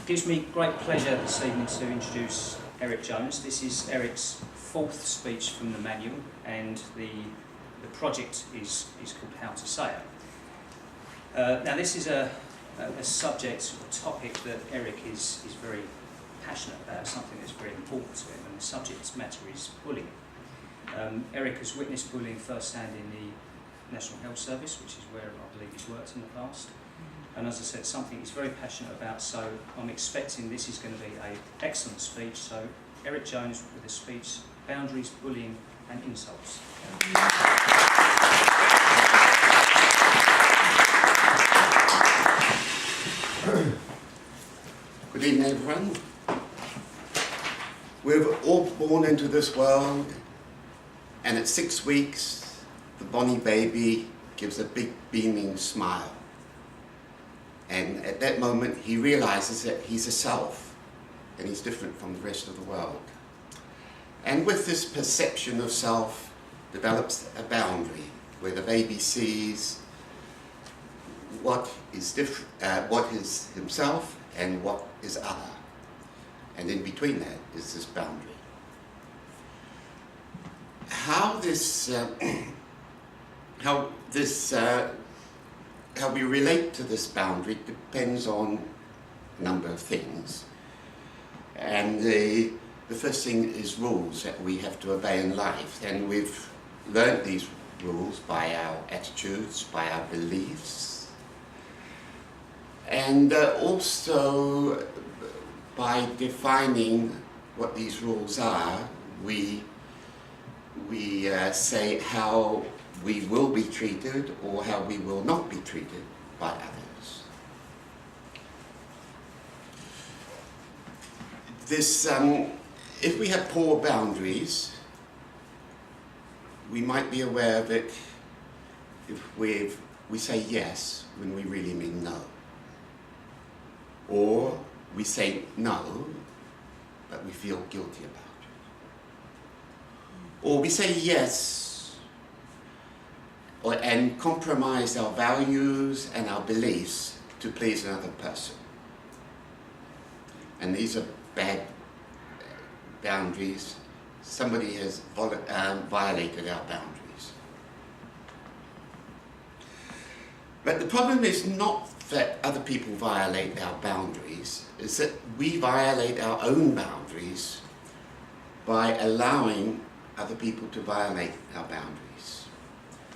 gives me great pleasure this evening to introduce Eric Jones. This is Eric's fourth speech from the manual, and the project is called How to Say It. Now this is a subject, a topic that Eric is very passionate about, something that's very important to him, and the subject matter is bullying. Eric has witnessed bullying firsthand in the National Health Service, which is where I believe he's worked in the past. And as I said, something he's very passionate about, so I'm expecting this is going to be an excellent speech. So Eric Jones with a speech, Boundaries, Bullying and Insults. Good evening, everyone. We're all born into this world, and at 6 weeks, the bonny baby gives a big beaming smile. And at that moment, he realizes that he's a self, and he's different from the rest of the world. And with this perception of self, develops a boundary where the baby sees what is different, what is himself and what is other. And in between that is this boundary. How we relate to this boundary depends on a number of things. And the first thing is rules that we have to obey in life. And we've learned these rules by our attitudes, by our beliefs, and also by defining what these rules are, we say how we will be treated or how we will not be treated by others. If we have poor boundaries, we might be aware of it if we say yes when we really mean no. Or we say no, but we feel guilty about it. Or we say yes and compromise our values and our beliefs to please another person. And these are bad boundaries. Somebody has violated our boundaries. But the problem is not that other people violate our boundaries, is that we violate our own boundaries by allowing other people to violate our boundaries.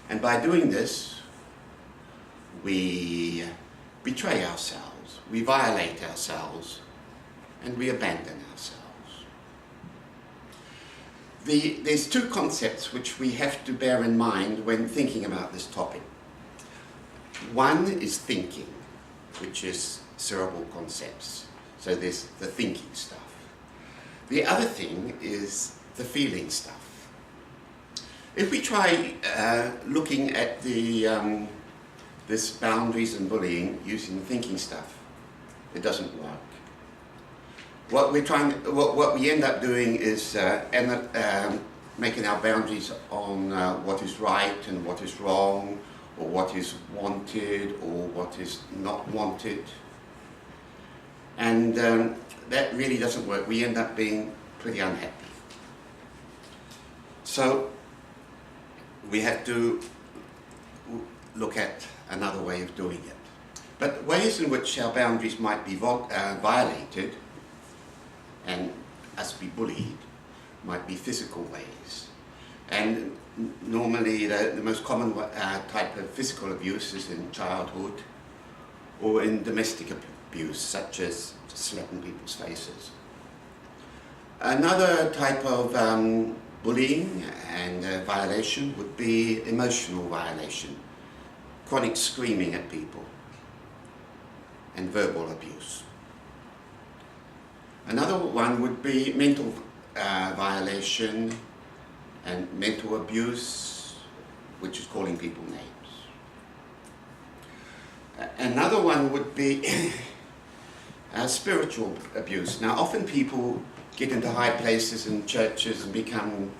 And by doing this, we betray ourselves, we violate ourselves, and we abandon ourselves. There's two concepts which we have to bear in mind when thinking about this topic. One is thinking, which is cerebral concepts. So there's the thinking stuff. The other thing is the feeling stuff. If we try looking at this boundaries and bullying using the thinking stuff, it doesn't work. What we end up doing is making our boundaries on what is right and what is wrong, or what is wanted or what is not wanted. And that really doesn't work. We end up being pretty unhappy. So we have to look at another way of doing it. But ways in which our boundaries might be violated and us be bullied might be physical ways. And normally the most common type of physical abuse is in childhood or in domestic abuse, such as slapping people's faces. Another type of bullying and violation would be emotional violation, chronic screaming at people, and verbal abuse. Another one would be mental violation and mental abuse, which is calling people names. Another one would be spiritual abuse. Now, often people get into high places in churches and become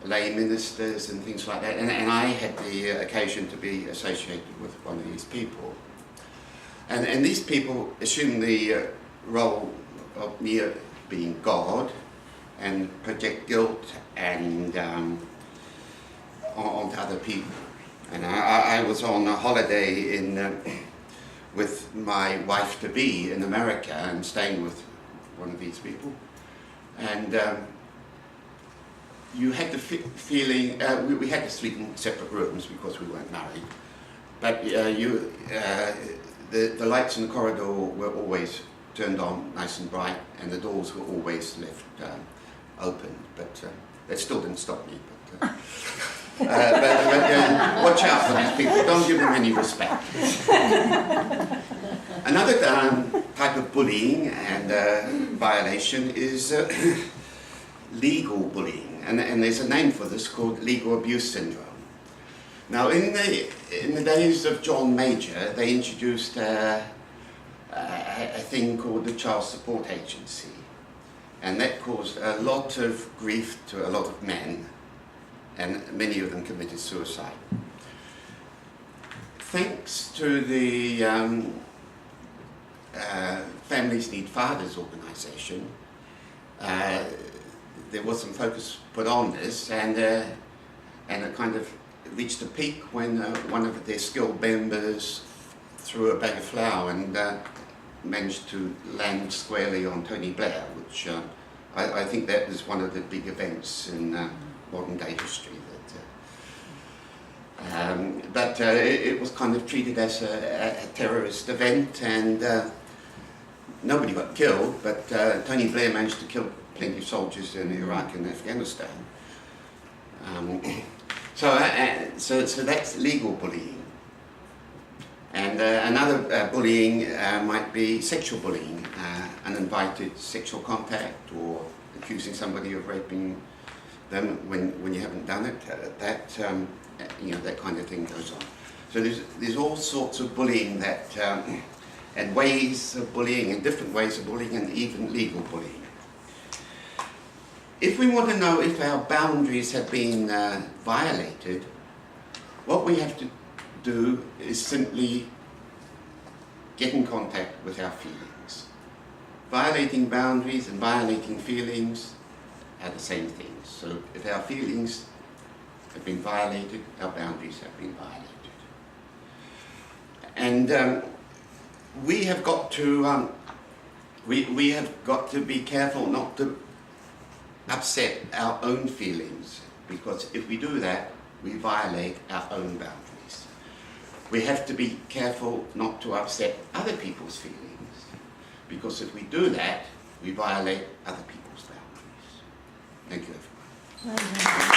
lay ministers and things like that, and I had the occasion to be associated with one of these people. And these people assume the role of me being God and project guilt and onto other people. And I was on a holiday with my wife-to-be in America and staying with one of these people. And you had the feeling, we had to sleep in separate rooms because we weren't married, but the lights in the corridor were always turned on nice and bright, and the doors were always left open, but that still didn't stop me. But watch out for these people, don't give them any respect. Another type of bullying and violation is legal bullying, and there's a name for this called legal abuse syndrome. Now, in the days of John Major, they introduced a thing called the Child Support Agency, and that caused a lot of grief to a lot of men, and many of them committed suicide. Thanks to the Families Need Fathers organisation, there was some focus put on this, and it kind of reached a peak when one of their skilled members threw a bag of flour and managed to land squarely on Tony Blair, which I think that was one of the big events in modern day history. But it was kind of treated as a terrorist event, and nobody got killed, but Tony Blair managed to kill plenty of soldiers in Iraq and Afghanistan. So that's legal bullying. And another bullying might be sexual bullying, uninvited sexual contact, or accusing somebody of raping them when you haven't done it. That kind of thing goes on. So there's all sorts of bullying that, and ways of bullying, and different ways of bullying, and even legal bullying. If we want to know if our boundaries have been violated, what we have to do is simply get in contact with our feelings. Violating boundaries and violating feelings are the same thing. So if our feelings have been violated, our boundaries have been violated. And we have got to we have got to be careful not to upset our own feelings, because if we do that, we violate our own boundaries. We have to be careful not to upset other people's feelings, because if we do that, we violate other people's boundaries. Thank you, everyone.